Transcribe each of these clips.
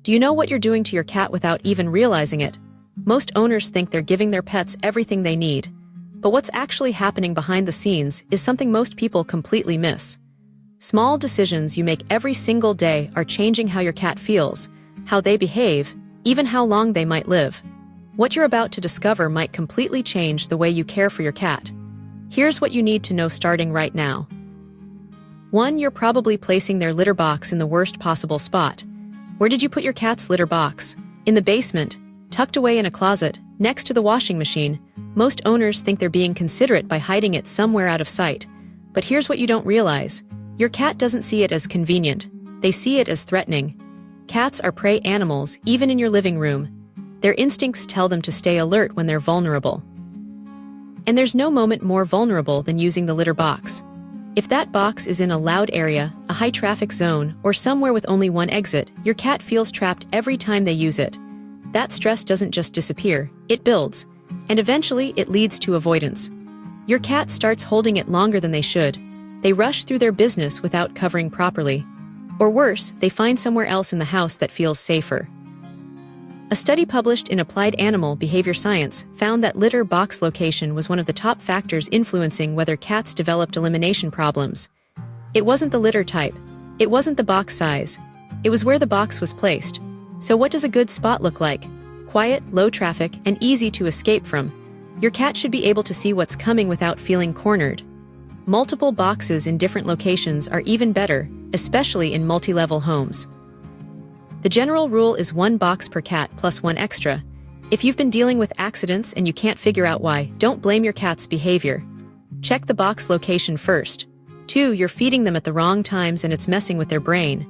Do you know what you're doing to your cat without even realizing it? Most owners think they're giving their pets everything they need. But what's actually happening behind the scenes is something most people completely miss. Small decisions you make every single day are changing how your cat feels, how they behave, even how long they might live. What you're about to discover might completely change the way you care for your cat. Here's what you need to know starting right now. 1. You're probably placing their litter box in the worst possible spot. Where did you put your cat's litter box? In the basement, tucked away in a closet, next to the washing machine. Most owners think they're being considerate by hiding it somewhere out of sight. But here's what you don't realize. Your cat doesn't see it as convenient. They see it as threatening. Cats are prey animals, even in your living room. Their instincts tell them to stay alert when they're vulnerable. And there's no moment more vulnerable than using the litter box. If that box is in a loud area, a high-traffic zone, or somewhere with only one exit, your cat feels trapped every time they use it. That stress doesn't just disappear, it builds. And eventually, it leads to avoidance. Your cat starts holding it longer than they should. They rush through their business without covering properly. Or worse, they find somewhere else in the house that feels safer. A study published in Applied Animal Behavior Science found that litter box location was one of the top factors influencing whether cats developed elimination problems. It wasn't the litter type. It wasn't the box size. It was where the box was placed. So what does a good spot look like? Quiet, low traffic, and easy to escape from. Your cat should be able to see what's coming without feeling cornered. Multiple boxes in different locations are even better, especially in multi-level homes. The general rule is 1 box per cat plus 1 extra. If you've been dealing with accidents and you can't figure out why, don't blame your cat's behavior. Check the box location first. 2. You're feeding them at the wrong times and it's messing with their brain.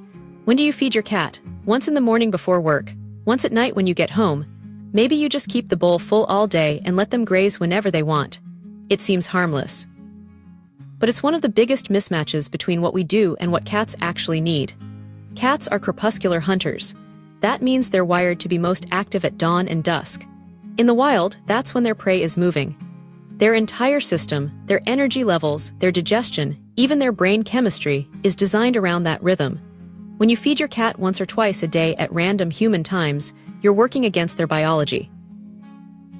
When do you feed your cat? Once in the morning before work? Once at night when you get home? Maybe you just keep the bowl full all day and let them graze whenever they want. It seems harmless. But it's one of the biggest mismatches between what we do and what cats actually need. Cats are crepuscular hunters. That means they're wired to be most active at dawn and dusk. In the wild, that's when their prey is moving. Their entire system, their energy levels, their digestion, even their brain chemistry, is designed around that rhythm. When you feed your cat once or twice a day at random human times, you're working against their biology.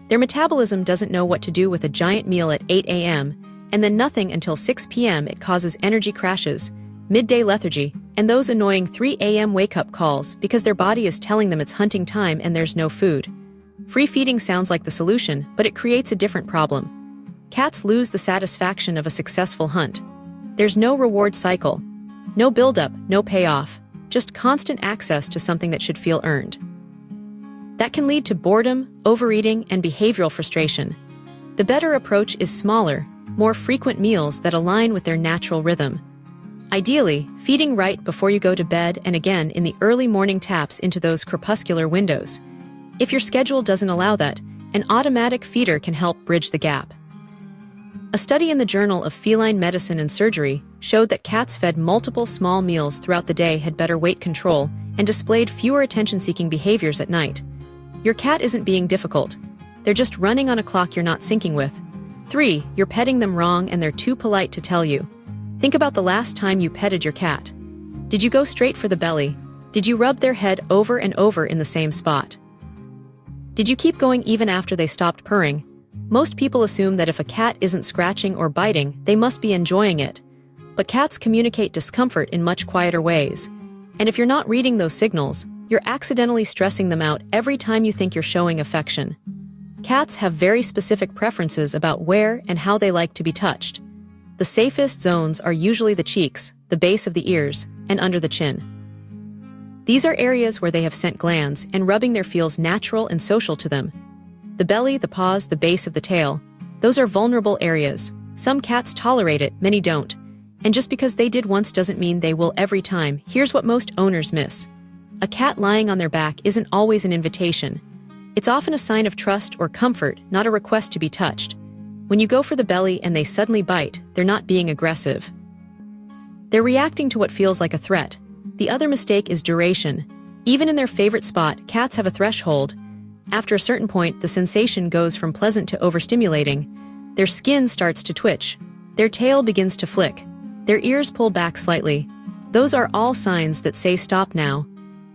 Their metabolism doesn't know what to do with a giant meal at 8 a.m., and then nothing until 6 p.m. It causes energy crashes, midday lethargy, and those annoying 3 a.m. wake-up calls because their body is telling them it's hunting time and there's no food. Free feeding sounds like the solution, but it creates a different problem. Cats lose the satisfaction of a successful hunt. There's no reward cycle. No build-up, no payoff. Just constant access to something that should feel earned. That can lead to boredom, overeating, and behavioral frustration. The better approach is smaller, more frequent meals that align with their natural rhythm. Ideally, feeding right before you go to bed and again in the early morning taps into those crepuscular windows. If your schedule doesn't allow that, an automatic feeder can help bridge the gap. A study in the Journal of Feline Medicine and Surgery showed that cats fed multiple small meals throughout the day had better weight control and displayed fewer attention-seeking behaviors at night. Your cat isn't being difficult. They're just running on a clock you're not syncing with. 3. You're petting them wrong and they're too polite to tell you. Think about the last time you petted your cat. Did you go straight for the belly? Did you rub their head over and over in the same spot? Did you keep going even after they stopped purring? Most people assume that if a cat isn't scratching or biting, they must be enjoying it. But cats communicate discomfort in much quieter ways. And if you're not reading those signals, you're accidentally stressing them out every time you think you're showing affection. Cats have very specific preferences about where and how they like to be touched. The safest zones are usually the cheeks, the base of the ears, and under the chin. These are areas where they have scent glands, and rubbing there feels natural and social to them. The belly, the paws, the base of the tail, those are vulnerable areas. Some cats tolerate it, many don't. And just because they did once doesn't mean they will every time. Here's what most owners miss. A cat lying on their back isn't always an invitation. It's often a sign of trust or comfort, not a request to be touched. When you go for the belly and they suddenly bite, they're not being aggressive. They're reacting to what feels like a threat. The other mistake is duration. Even in their favorite spot, cats have a threshold. After a certain point, the sensation goes from pleasant to overstimulating. Their skin starts to twitch. Their tail begins to flick. Their ears pull back slightly. Those are all signs that say stop now.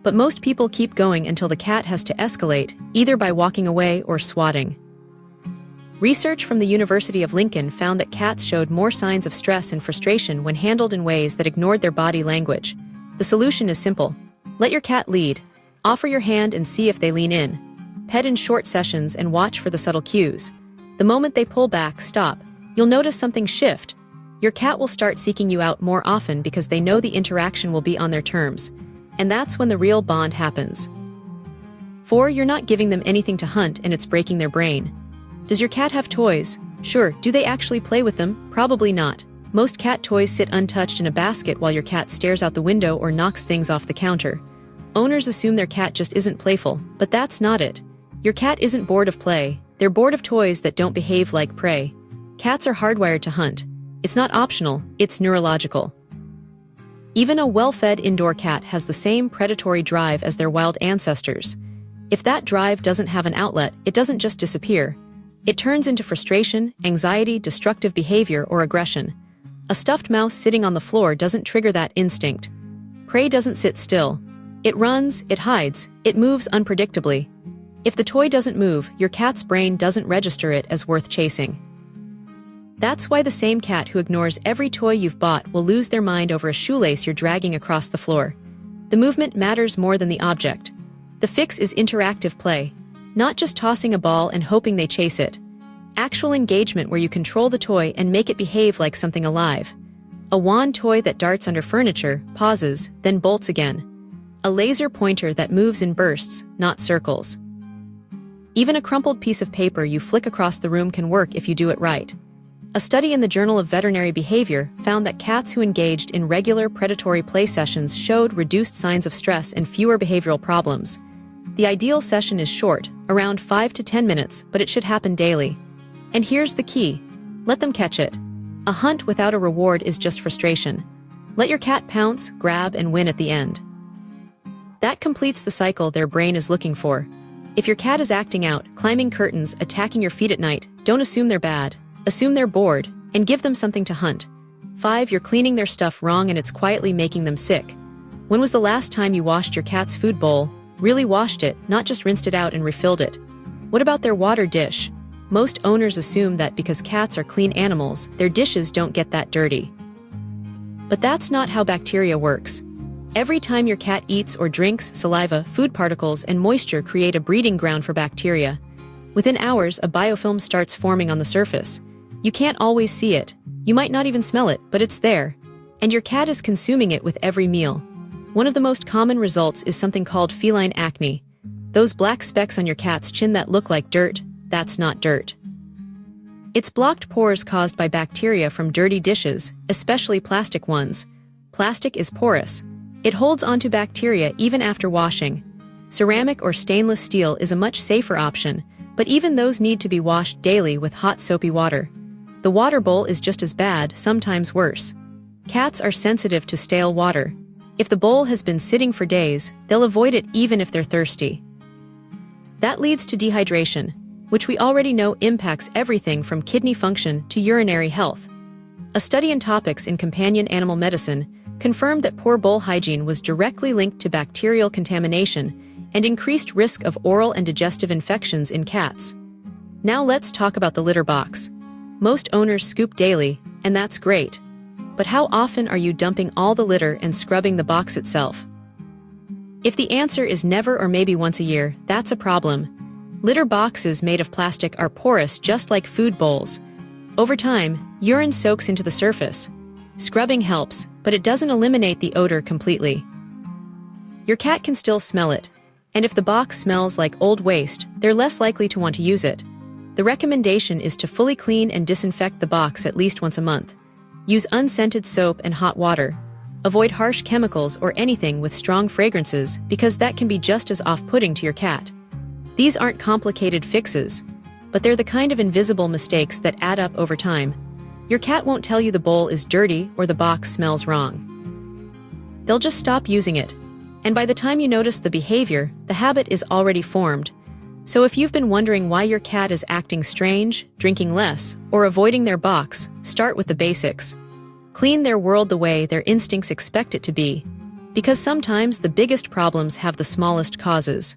But most people keep going until the cat has to escalate, either by walking away or swatting. Research from the University of Lincoln found that cats showed more signs of stress and frustration when handled in ways that ignored their body language. The solution is simple. Let your cat lead. Offer your hand and see if they lean in. Pet in short sessions and watch for the subtle cues. The moment they pull back, stop. You'll notice something shift. Your cat will start seeking you out more often because they know the interaction will be on their terms. And that's when the real bond happens. 4. You're not giving them anything to hunt and it's breaking their brain. Does your cat have toys? Sure. Do they actually play with them? Probably not. Most cat toys sit untouched in a basket while your cat stares out the window or knocks things off the counter. Owners assume their cat just isn't playful, but that's not it. Your cat isn't bored of play. They're bored of toys that don't behave like prey. Cats are hardwired to hunt. It's not optional, it's neurological. Even a well-fed indoor cat has the same predatory drive as their wild ancestors. If that drive doesn't have an outlet, it doesn't just disappear. It turns into frustration, anxiety, destructive behavior, or aggression. A stuffed mouse sitting on the floor doesn't trigger that instinct. Prey doesn't sit still. It runs, it hides, it moves unpredictably. If the toy doesn't move, your cat's brain doesn't register it as worth chasing. That's why the same cat who ignores every toy you've bought will lose their mind over a shoelace you're dragging across the floor. The movement matters more than the object. The fix is interactive play. Not just tossing a ball and hoping they chase it. Actual engagement where you control the toy and make it behave like something alive. A wand toy that darts under furniture, pauses, then bolts again. A laser pointer that moves in bursts, not circles. Even a crumpled piece of paper you flick across the room can work if you do it right. A study in the Journal of Veterinary Behavior found that cats who engaged in regular predatory play sessions showed reduced signs of stress and fewer behavioral problems. The ideal session is short, around 5 to 10 minutes, but it should happen daily. And here's the key. Let them catch it. A hunt without a reward is just frustration. Let your cat pounce, grab, and win at the end. That completes the cycle their brain is looking for. If your cat is acting out, climbing curtains, attacking your feet at night, don't assume they're bad. Assume they're bored, and give them something to hunt. 5. You're cleaning their stuff wrong and it's quietly making them sick. When was the last time you washed your cat's food bowl? Really washed it, not just rinsed it out and refilled it. What about their water dish? Most owners assume that because cats are clean animals, their dishes don't get that dirty. But that's not how bacteria works. Every time your cat eats or drinks, saliva, food particles, and moisture create a breeding ground for bacteria. Within hours, a biofilm starts forming on the surface. You can't always see it. You might not even smell it, but it's there. And your cat is consuming it with every meal. One of the most common results is something called feline acne. Those black specks on your cat's chin that look like dirt, that's not dirt. It's blocked pores caused by bacteria from dirty dishes, especially plastic ones. Plastic is porous. It holds onto bacteria even after washing. Ceramic or stainless steel is a much safer option, but even those need to be washed daily with hot soapy water. The water bowl is just as bad, sometimes worse. Cats are sensitive to stale water. If the bowl has been sitting for days, they'll avoid it even if they're thirsty. That leads to dehydration, which we already know impacts everything from kidney function to urinary health. A study in Topics in Companion Animal Medicine confirmed that poor bowl hygiene was directly linked to bacterial contamination and increased risk of oral and digestive infections in cats. Now let's talk about the litter box. Most owners scoop daily, and that's great. But how often are you dumping all the litter and scrubbing the box itself? If the answer is never or maybe once a year, that's a problem. Litter boxes made of plastic are porous just like food bowls. Over time, urine soaks into the surface. Scrubbing helps, but it doesn't eliminate the odor completely. Your cat can still smell it, and if the box smells like old waste, they're less likely to want to use it. The recommendation is to fully clean and disinfect the box at least once a month. Use unscented soap and hot water. Avoid harsh chemicals or anything with strong fragrances because that can be just as off-putting to your cat. These aren't complicated fixes, but they're the kind of invisible mistakes that add up over time. Your cat won't tell you the bowl is dirty or the box smells wrong. They'll just stop using it. And by the time you notice the behavior, the habit is already formed. So if you've been wondering why your cat is acting strange, drinking less, or avoiding their box, start with the basics. Clean their world the way their instincts expect it to be. Because sometimes the biggest problems have the smallest causes.